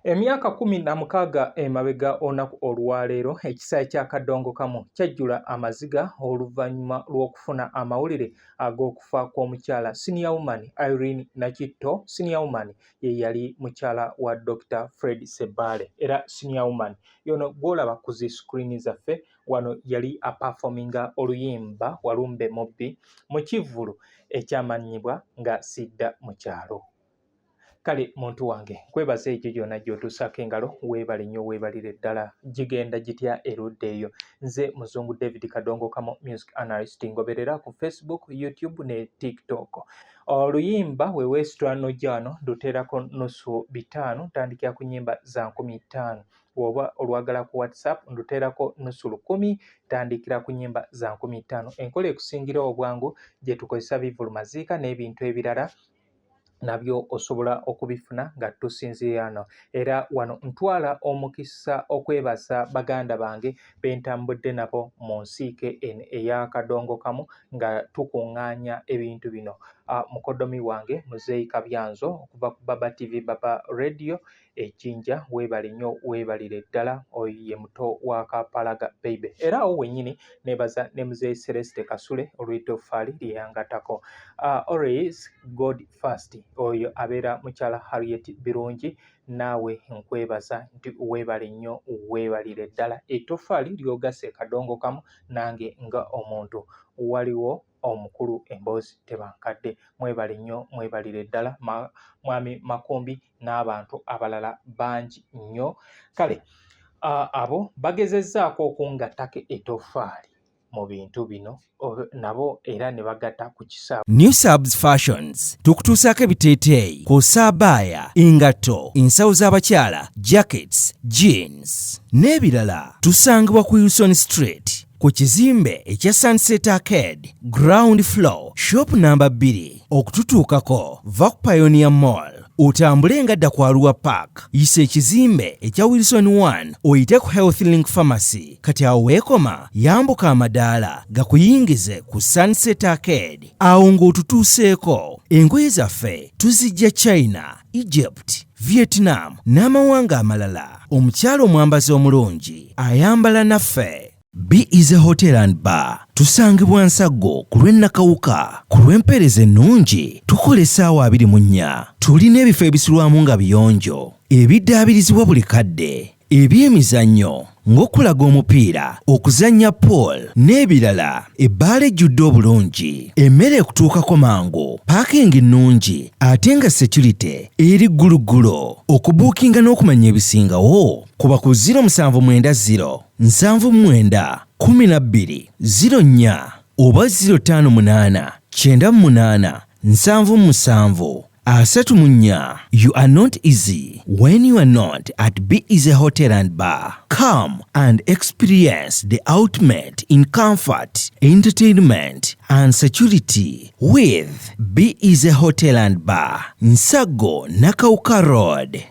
Emyaka 16 emabega olunaku olwaleero ekisaawe kya Kadongokamu kyajjula amaziga oluvannyuma lw'okufuna amawulire ag'okufa kw'omukyala Senior Woman Irene Nakitto. Senior Woman ye yali mukyala wa Dr. Fred Ssebaale era Senior Woman yono gw'olaba ku zi screen zaffe wano yali apafominga oluyimba Walumbe Mubbi mu kivvulu ekyamanyibwa nga Sidda mu kyalo. Kale muntu wange kwebaza ekyo gyonna gy'otuusaako engalo weebale nnyo weebalire ddala gigenda gitya erudda eyo. Nze Muzungu David Kadongokamu music analyst ngoberera ku Facebook, YouTube ne TikTok. Oluyimba weweesitula n'ojja wano nduteerako nusu 5 ntandikira ku nnyimba za 15 oba olwagala ku WhatsApp nduteerako nusu 10 ntandikira ku nnyimba za 15. Enkola ekusingira obwangu gye tukozesa bivulumaziika n'ebintu ebirala nabyo osobola okubifuna nga tusinzira wano era wano ntwala omukisa okwebaza baganda bange bentambudde nabo mu nsiike eya Kadongokamu nga tukuŋŋaanya ebintu bino. Mukodomi wange Muzeeyi Kabyanzo okuva ku Baba TV Baba Radio Ejjinja weebale nnyo weebalire ddala oyo ye muto wa Kapalaga baby era awo wennyini neebaza ne Muzeeyi Celeste Kasule olw'ettoffaali lyeyangatako. Always God first oyo abeera mukyala Harriet Birungi naawe nkwebaza nti weebale nnyo weebalire ddala ettoffaali ly'ogase Kadongokamu nange nga omuntu waliwo omukulu emboozi tebankadde mwebale nnyo mwebalire ddala mwami Makumbi n'abantu abalala bangi nnyo. Kale abo bagezezzaako okungattako ettoffaali mu bintu bino nabo era ne bagatta ku kisaawe. New Subs Fashions tukutuusaako ebiteeteeyi kw'ossa abaya, engatto, ensawo z'abakyala, jackets, jeans n'ebirala. Tusangibwa ku Wilson Street ku kizimbe ekya Sunset Arcade ground floor shop number 2. Okututuukako va ku Pioneer Mall otambule ngadda ku Arua Park yisa ekizimbe ekya Wilson 1 oyite ku Health Link Pharmacy. Kati awo weekoma yambuka amadaala gakuyingize ku Sunset Arcade awo ng'otutuuseeko. Engoye zaffe tuzijja China, Egypt, Vietnam n'amawanga amalala. Omukyala omwambazi omulungi ayambala naffe. Be Easy Hotel and Bar tusangibwa Nsaggo ku lw'Ennakawuka. Ku lw'empeereza ennungi tukola essaawa 24. Tulina ebifo ebisulwamu nga biyonjo, ebiddaabirizibwa buli kadde, ebyemizannyo ng'okulaga omupiira, okuzannya pool n'ebirala. Ebbaala ejjudde obulungi, emmere ekutuukako mangu, paakingi nnungi ate nga security eri gguluggulo. Okubuukinga n'okumanya ebisingawo kuba ku 0790 79 12 04 oba 058 98 77 34. You are not easy when you are not at Be Easy Hotel and Bar. Come and experience the ultimate in comfort, entertainment and security with Be Easy Hotel and Bar, Nsaggo, Nakawuka Road.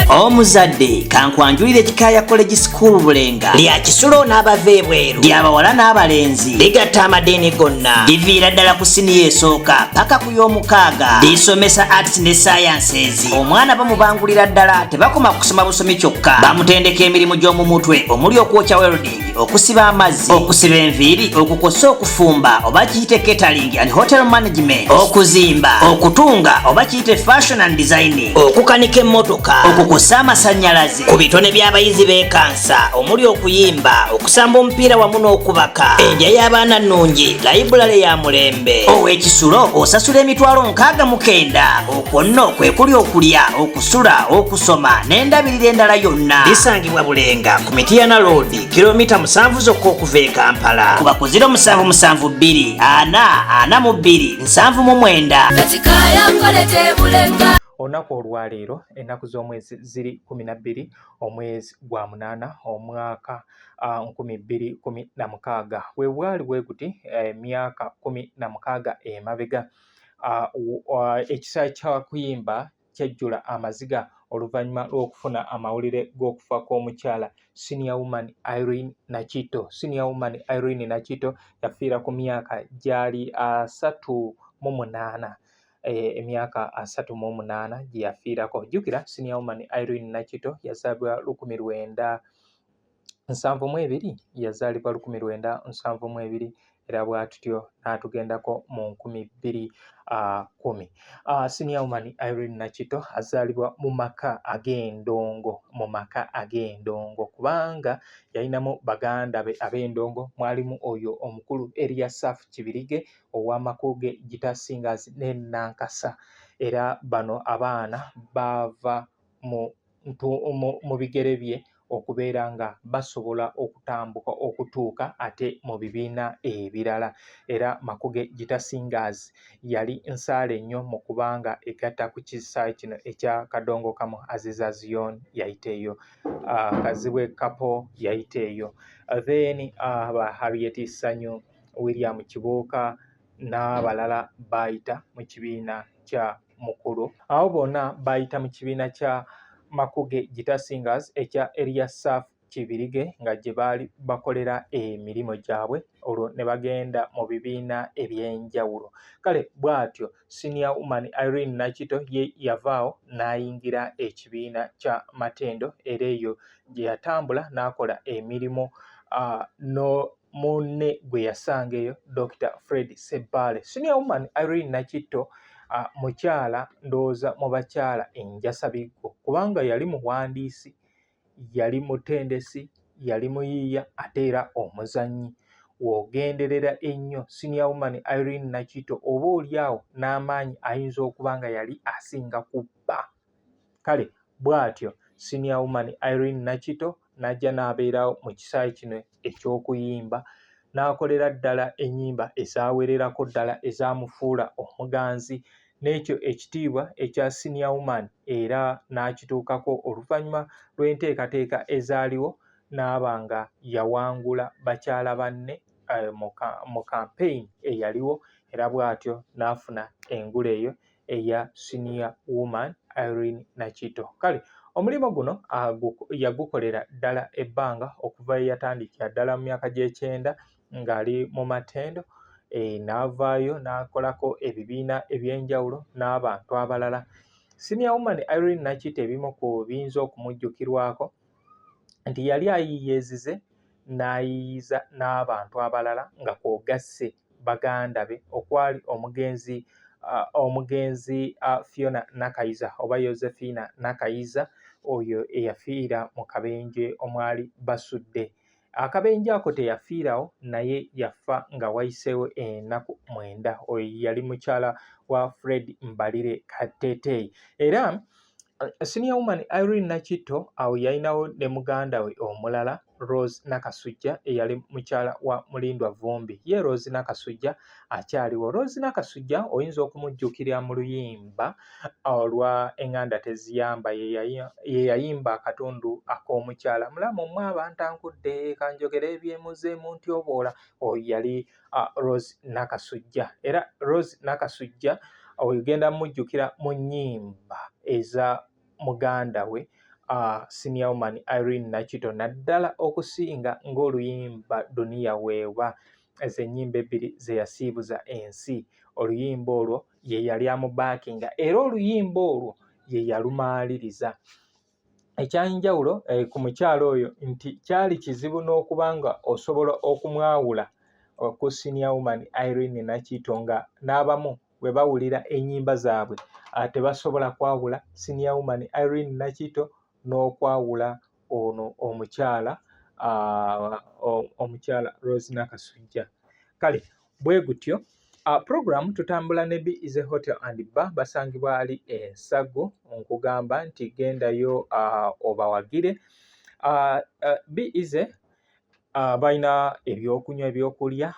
Omuzadde kankwanjulire Kikaya College School Bulenga lya kisulo n'abava ebweru ly'abawala n'abalenzi ligatta amadeeni gonna liviira ddala ku siniya esooka paka ku y'omukaaga lisomesa arts ne sciences. Omwana bamubangulira ddala tebakoma kusoma busomi kyokka bamutendeka emirimu gy'omu mutwe omuli okwokya welding, okusiba amazzi, okusiba enviiri, okukosa okufumba oba kiyite catering and hotel management, okuzimba, okutunga oba kiyite fashion and designing, okukanika emmotoka, okukosa amasannyalaze, ku bitone by'abayizi b'ekansa omuli okuyimba, okusamba omupiira wamu n'okubaka, endya y'abaana nnungi, library ya mulembe. Ow'ekisulo osasula emitwalo 69. Okwo nno kwe kuli okulya, okusula, okusoma n'endabirira endala yonna. Lisangibwa Bulenga ku Mityana Road kilomita 7 zokka okuva e Kampala. Kuba ku 0772 442 799. Olunaku olwaleero ennaku z'omwezi ziri 12 omwezi gwa 8 omwaka 2016 weebwali bwe guti emyaka 16 emabega. Ekisaawe kya kuyimba kyajjula amaziga oluvannyuma lw'okufuna amawulire g'okufa kw'omukyala Senior Woman Irene Nakitto. Senior Woman Irene Nakitto yafiira ku myaka gyali 38. emyaka 38 gye yafiirako. Jjukira senior woman Irene Nakito yazaalibwa 1972, yazaalibwa 1972 era bw'atutyo n'atugendako mu 2010. Senior woman Irene Nakito azaalibwa mu maka ag'endongo kubanga yalinamu baganda be ab'endongo, mwalimu oyo omukulu Eliasaph Kibirige ow'Amakuge Gita Singers ne Nankasa, era bano abaana baava mu bigere bye okubeera nga basobola okutambuka okutuuka ate mu bibiina ebirala. Era Makuge Gita Singers yali nsaale nnyo mu kubanga egatta ku kisaawe kino ekya Kadongo Kamu. Aziza Zion yayita eyo, Kazibwe Kapo yayita eyo, then Harriet Sanyu, William Kibuuka n'abalala bayita mu kibiina kya mukulu. Abo bonna bayita mu kibiina kya Makuge Gita Singers ekya Eliasaph Kibirige nga gye baali bakolera emirimu gyabwe, olwo ne bagenda mu bibiina eby'enjawulo. Kale bw'atyo senior woman Irene Nakito ye yavaawo n'ayingira ekibiina kya Matendo, era eyo gye yatambula n'akola emirimu munne gwe yasanga eyo Dr. Fred Ssebaale. Senior woman Irene Nakito mukyala ndowooza mu bakyala enjasabiggo kubanga yali muwandiisi, yali mutendesi, yali muyiiya ate era omuzannyi. W'ogenderera ennyo senior woman Irene Nakito oba oliawo n'amaanyi ayinza okuba nga yali asinga ku bba. Kale bw'atyo senior woman Irene Nakito n'ajja n'abeerawo mu kisaawe kino eky'okuyimba, n'akolera ddala ennyimba ezaawererako ddala ezaamufuula omuganzi, n'ekyo ekitiibwa ekya senior woman era n'akituukako oluvannyuma lw'enteekateeka ezaaliwo, n'aba nga yawangula bakyala banne mu campaign eyaliwo, era bw'atyo n'afuna engule eyo eya senior woman Irene Nakito. Kale omulimu guno yagukolera ddala ebbanga okuva yatandikira ddala mu myaka gy'ekyenda ng'ali mu Matendo, n'avaayo n'akolako ebibiina eby'enjawulo n'abantu abalala. Senior woman Irene Nakito ebimu ku biyinza okumujjukirwako nti yali ayiiyeezize n'ayiiyiza n'abantu abalala nga kw'ogasse baganda be okwali omugenzi Fiona Nakayiza oba Josephina Nakayiza, oyo eyafiira mu kabenje omwali basudde. Akabenje ako teyafiirawo, naye yafa nga wayiseewo ennaku 9. Oyo yali mukyala wa Fred Mbalire Kateteyi. Era senior woman Irene Nakito awo yalinawo ne muganda we omulala Rose Nakasujja eyali mukyala wa Mulindwa Vumbi. Ye Rose Nakasujja akyaliwo. Rose Nakasujja oyinza okumujjukira mu luyimba olwa Enganda Teziyamba, ye yayimba akatundu ak'omukyala mulamu mmwe abantankudde kanjogera ebyemuzeemu ntyoboola. Oyo yali Rose Nakasujja. Era Rose Nakasujja ogenda mujjukira mu nnyimba eza muganda we senior woman Irene Nakito, naddala okusinga ng'oluyimba Dunia Weewa, ezo ennyimba ebbiri ze yasiibuza ensi. Oluyimba olwo ye yali amubaakinga era oluyimba olwo ye yalumaaliriza. Ekyanjawulo ku mukyalo oyo nti kyali kizibu n'okuba nga osobola okumwawula ku senior woman Irene Nakito, nga n'abamu bwe bawulira ennyimba zaabwe tebasobola kwawula senior woman Irene Nakito n'okwawula ono omukyala Rose Nakasujja. Kale bwe gutyo program tutambula ne Be-Easy Hotel and Bar, basangibwa ali Ensago, nkugamba nti gendayo obawagire. Be-Easy balina ebyokunywa ebyokulya,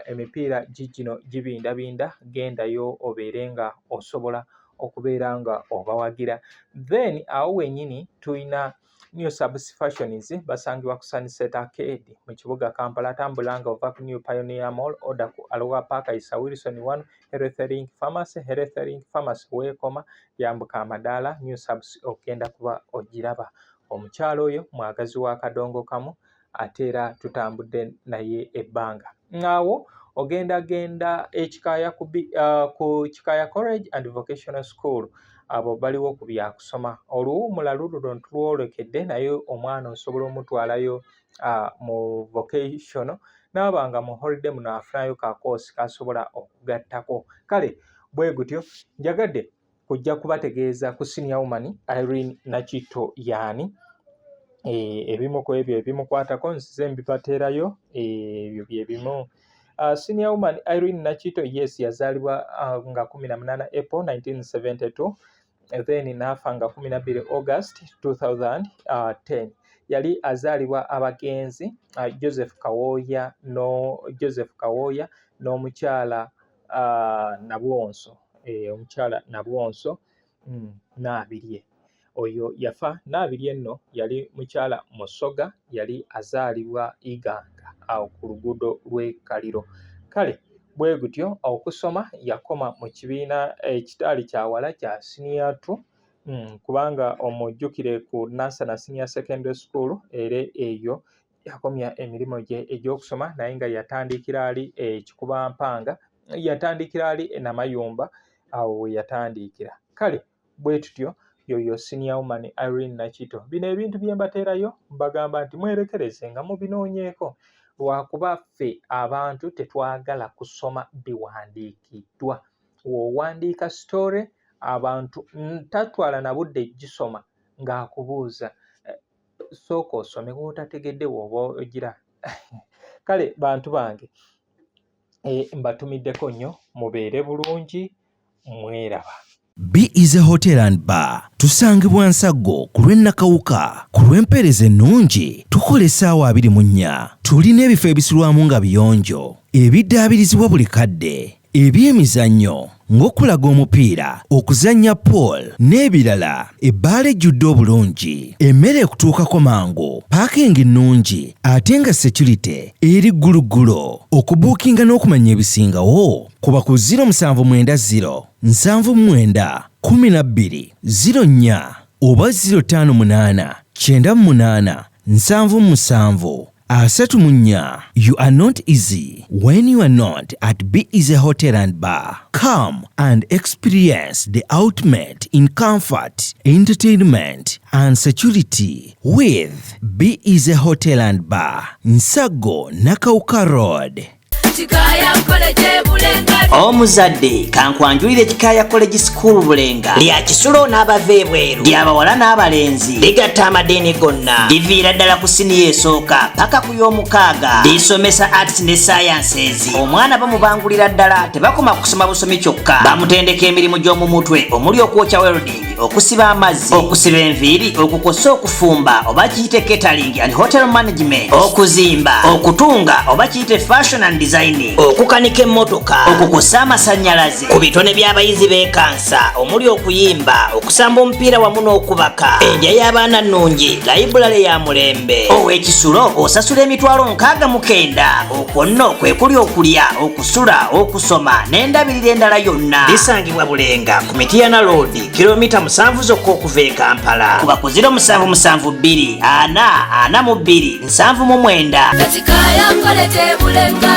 emipiira gigino gibindabinda, gendayo obeere nga osobola okubeera nga obawagira. Then awo wenyini tuyina New Subs Fashions, basangibwa ku Sunset Arcade mu kibuga Kampala. Tambula nga ova ku New Pioneer Mall, oda ku Aloha Park Isa Wilson 1 Healthlink Pharmacy weekoma yambuka amadaala New Subs ogenda kuba ogiraba. Omukyalo oyo mwagazi wa Kadongo Kamu ate era tutambudde naye ebbanga. Ng'awo genda ekikaya ku Kikaya College and Vocational School abo baliwo ku byakusoma. Oluwummula luno tulwolekedde naye omwana osobola omutwalayo mu vocational n'abanga mu holiday muno afunayo ka course kasobola okugattako. Kale bwe gutyo njagadde kujja kubategeeza ku Senior Woman Irene Nakitto yaani. Ebimu ku ebyo ebimukwatako nsize mbibateerayo ebyo bye bimu. Senior Woman Irene Nakitto yes yazaalibwa nga 18 April 1972 then n'afa nga 12 August 2010. Yali azaalibwa abagenzi Joseph Kawooya n'omukyala Nabwonso omukyala Nabwonso Naabirye. Oyo yafa. Naabirye nno yali mukyala Musoga, yali azaalibwa Iganga awo ku luguudo lw'e Kaliro. Kale bwe gutyo okusoma yakoma mu kibiina ekitaali kya wala kya Senior 2 kubanga omujjukire ku Nansana Senior Secondary School era eyo yakomya emirimu gye egy'okusoma naye nga yatandikira ali Kikubampanga, yatandikira ali Namayumba awo we yatandikira. Kale bwe tutyo yoyo Senior Woman Irene Nakitto. Bino ebintu bye mbateerayo mbagamba nti mwerekereze nga mubinoonyeeko lwakuba ffe abantu tetwagala kusoma biwandiikiddwa. W'owandiika story abantu tatwala na budde gisoma ng'akubuuza sooka osome w'otategedde w'oba ogira. Kale bantu bange mbatumiddeko nnyo mubeere bulungi mweraba. B is a hotel and bar. Tusangibwa Nsaggo ku lw'Ennakawuka. Ku lw'empeereza ennungi tukola essaawa 24. Tulina ebifo ebisulwamu nga biyonjo, ebiddaabirizibwa buli kadde, ebyemizannyo ng'okulaga omupiira, okuzannya pool n'ebirala. Ebbaala ejjudde obulungi, emmere ekutuukako mangu, paakingi ennungi ate nga security eri gguluggulo. Okubuukinga n'okumanya ebisingawo kuba ku 070 79 12 04 oba 058 98 77 34. You are not easy when you are not at B Easy Hotel and Bar. Come and experience the ultimate in comfort, entertainment and security with B Easy Hotel and Bar, Nsaggo, Nakawuka Road. Omuzadde kankwanjulire Kikaya College School Bulenga lya Kisulo n'abava ebweru ly'abawala n'abalenzi ligatta amadeeni gonna liviira ddala ku siniya esooka paka ku y'omukaaga lisomesa arts ne sciences. Omwana bamubangulira ddala tebakoma kusoma busomi kyokka, bamutendeka emirimu gy'omu mutwe omuli okwokya welding, okusiba amazzi, okusiba enviiri, okukosa okufumba oba kiyite catering and hotel management, okuzimba, okutunga oba kiyite fashion and designing, okukanika emmotoka, okukosa amasannyalaze, ku bitone by'abayizi b'ekansa omuli okuyimba, okusamba omupiira wamu n'okubaka, endya y'abaana nnungi, layibulale ya mulembe. Ow'Ekisulo osasula emitwalo 69. Okwo nno kwe kuli okulya, okusula, okusoma n'endabirira endala yonna. Lisangibwa Bulenga ku Mityana Road, kilomita 7 zokka okuva e Kampala. Kuba ku 0772 442 799.